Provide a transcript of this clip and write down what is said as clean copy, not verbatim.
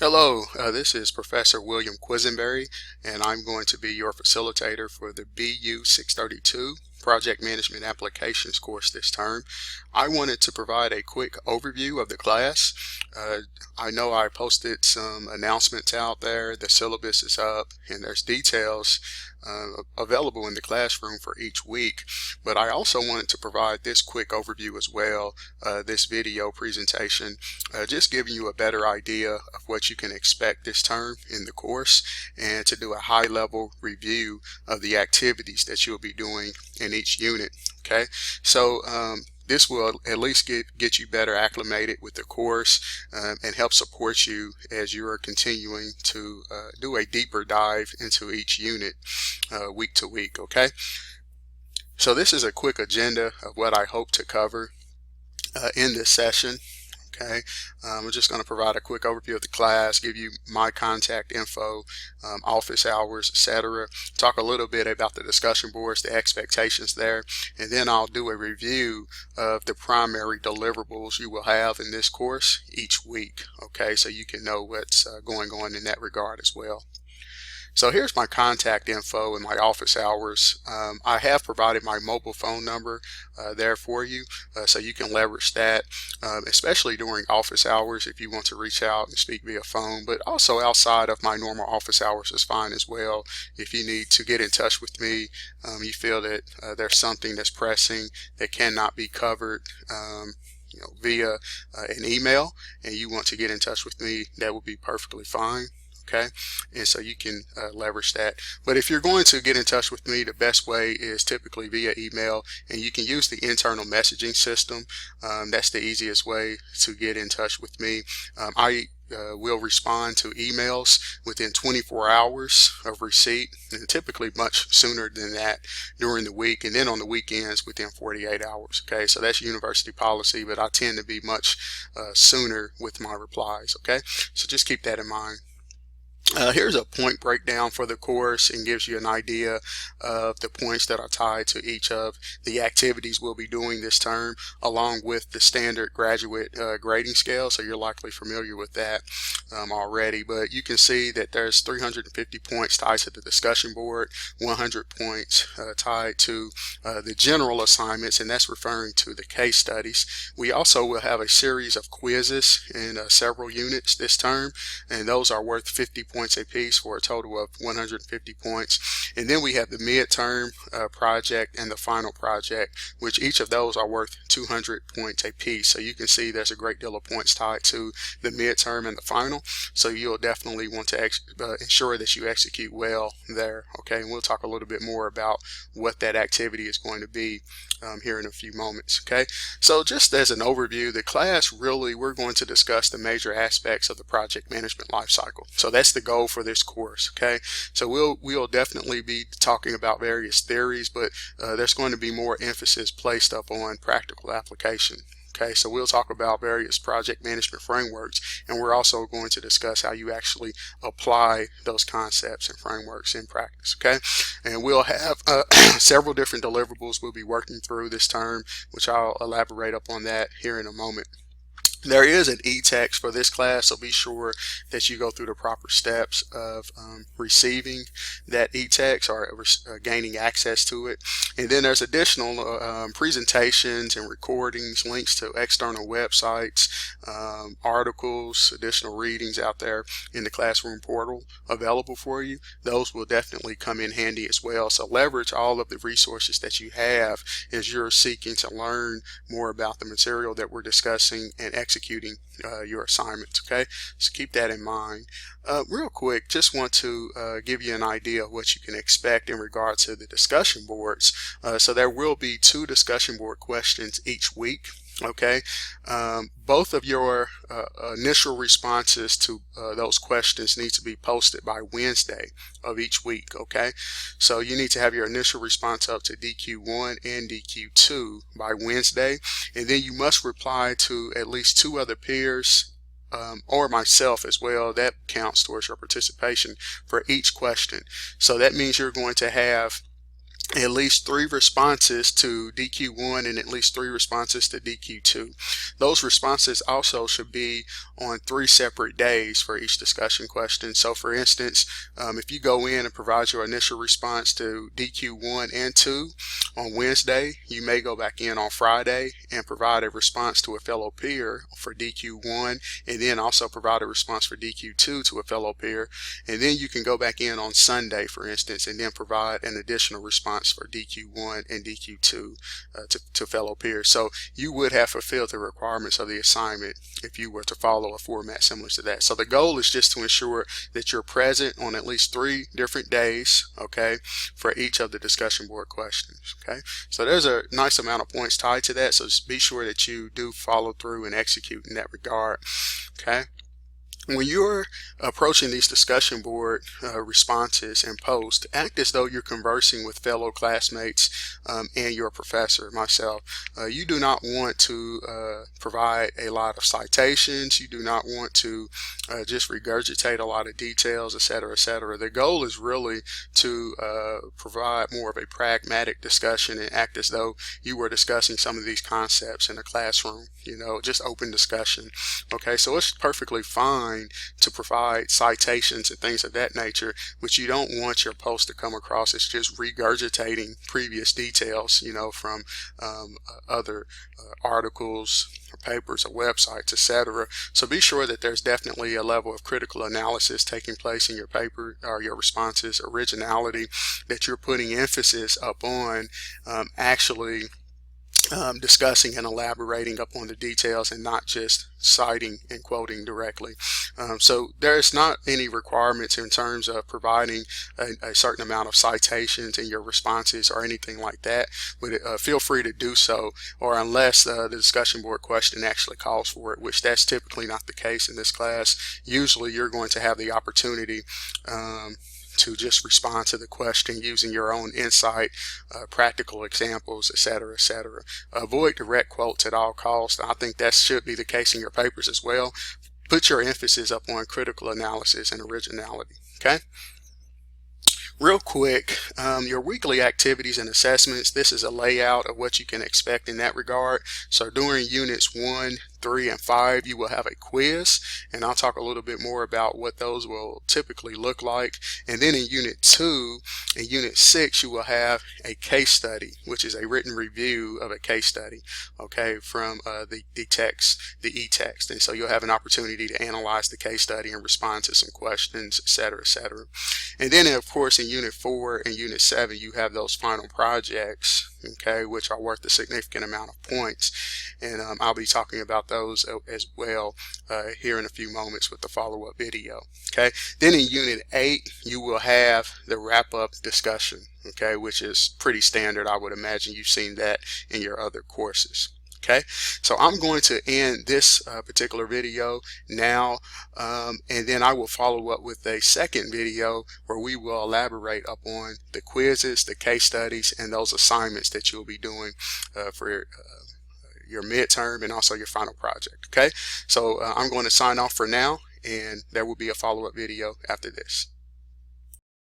Hello, this is Professor William Quisenberry, and I'm going to be your facilitator for the BU632 Project Management Applications course this term. I wanted to provide a quick overview of the class. I know I posted some announcements out there. The syllabus is up, and there's details available in the classroom for each week, but I also wanted to provide this quick overview as well, this video presentation, just giving you a better idea of what you can expect this term in the course, and to do a high-level review of the activities that you'll be doing in each unit. Okay, so this will at least get you better acclimated with the course and help support you as you are continuing to do a deeper dive into each unit week to week. Okay, so this is a quick agenda of what I hope to cover in this session. Okay, I'm just going to provide a quick overview of the class, give you my contact info, office hours, etc. Talk a little bit about the discussion boards, the expectations there, and then I'll do a review of the primary deliverables you will have in this course each week. Okay, so you can know what's going on in that regard as well. So here's my contact info and my office hours. I have provided my mobile phone number there for you, so you can leverage that, especially during office hours if you want to reach out and speak via phone, but also outside of my normal office hours is fine as well. If you need to get in touch with me, you feel that there's something that's pressing that cannot be covered via an email, and you want to get in touch with me, that would be perfectly fine. Okay, and so you can leverage that. But if you're going to get in touch with me, the best way is typically via email, and you can use the internal messaging system. That's the easiest way to get in touch with me. I will respond to emails within 24 hours of receipt, and typically much sooner than that during the week, and then on the weekends within 48 hours. Okay, so that's university policy, but I tend to be much sooner with my replies. Okay, so just keep that in mind. Here's a point breakdown for the course and gives you an idea of the points that are tied to each of the activities we'll be doing this term, along with the standard graduate grading scale. So you're likely familiar with that already, but you can see that there's 350 points tied to the discussion board, 100 points tied to the general assignments, and that's referring to the case studies. We also will have a series of quizzes in several units this term, and those are worth 50 points a piece for a total of 150 points. And then we have the midterm project and the final project, which each of those are worth 200 points a piece. So you can see there's a great deal of points tied to the midterm and the final. So you'll definitely want to ensure that you execute well there. Okay, and we'll talk a little bit more about what that activity is going to be here in a few moments. Okay, so just as an overview, the class really, we're going to discuss the major aspects of the project management lifecycle. So that's the goal for this course. Okay, so we'll definitely be talking about various theories, but there's going to be more emphasis placed upon practical application. Okay, so we'll talk about various project management frameworks, and we're also going to discuss how you actually apply those concepts and frameworks in practice. Okay, and we'll have several different deliverables we'll be working through this term, which I'll elaborate upon that here in a moment. There is an e-text for this class, so be sure that you go through the proper steps of receiving that e-text or gaining access to it. And then there's additional presentations and recordings, links to external websites, articles, additional readings out there in the classroom portal available for you. Those will definitely come in handy as well. So leverage all of the resources that you have as you're seeking to learn more about the material that we're discussing and executing your assignments. Okay, so keep that in mind. Real quick, just want to give you an idea of what you can expect in regards to the discussion boards. So there will be 2 discussion board questions each week. Okay, both of your initial responses to those questions need to be posted by Wednesday of each week. Okay, so you need to have your initial response up to DQ1 and DQ2 by Wednesday, and then you must reply to at least 2 other peers or myself as well. That counts towards your participation for each question. So that means you're going to have at least 3 responses to DQ1 and at least 3 responses to DQ2. Those responses also should be on 3 separate days for each discussion question. So for instance, if you go in and provide your initial response to DQ1 and 2 on Wednesday, you may go back in on Friday and provide a response to a fellow peer for DQ1, and then also provide a response for DQ2 to a fellow peer, and then you can go back in on Sunday, for instance, and then provide an additional response for DQ1 and DQ2 to fellow peers. So you would have fulfilled the requirements of the assignment if you were to follow a format similar to that. So the goal is just to ensure that you're present on at least 3 different days, okay, for each of the discussion board questions, okay. So there's a nice amount of points tied to that, so just be sure that you do follow through and execute in that regard, okay. When you're approaching these discussion board responses and posts, act as though you're conversing with fellow classmates and your professor, myself. You do not want to provide a lot of citations. You do not want to just regurgitate a lot of details, etc., etc. The goal is really to provide more of a pragmatic discussion and act as though you were discussing some of these concepts in a classroom, you know, just open discussion. Okay, so it's perfectly fine to provide citations and things of that nature, but you don't want your post to come across as just regurgitating previous details, you know, from other articles or papers or websites, etc. So be sure that there's definitely a level of critical analysis taking place in your paper or your responses, originality, that you're putting emphasis upon actually discussing and elaborating upon the details and not just citing and quoting directly. So there's not any requirements in terms of providing a certain amount of citations in your responses or anything like that, but feel free to do so, or unless the discussion board question actually calls for it, which that's typically not the case in this class. Usually you're going to have the opportunity to just respond to the question using your own insight, practical examples, etc., etc. Avoid direct quotes at all costs. I think that should be the case in your papers as well. Put your emphasis up on critical analysis and originality, okay? Real quick, your weekly activities and assessments, this is a layout of what you can expect in that regard. So during units 1, 3, and 5, you will have a quiz, and I'll talk a little bit more about what those will typically look like. And then in unit 2 and unit 6, you will have a case study, which is a written review of a case study, okay, from the text, the e-text. And so you'll have an opportunity to analyze the case study and respond to some questions, etc., etc. And then, of course, in unit 4 and unit 7, you have those final projects, okay, which are worth a significant amount of points. And I'll be talking about those as well here in a few moments with the follow-up video, okay. Then in unit 8, you will have the wrap-up discussion, okay, which is pretty standard. I would imagine you've seen that in your other courses. Okay, so I'm going to end this particular video now, and then I will follow up with a second video where we will elaborate upon the quizzes, the case studies, and those assignments that you'll be doing for your midterm and also your final project. Okay, so I'm going to sign off for now, and there will be a follow-up video after this.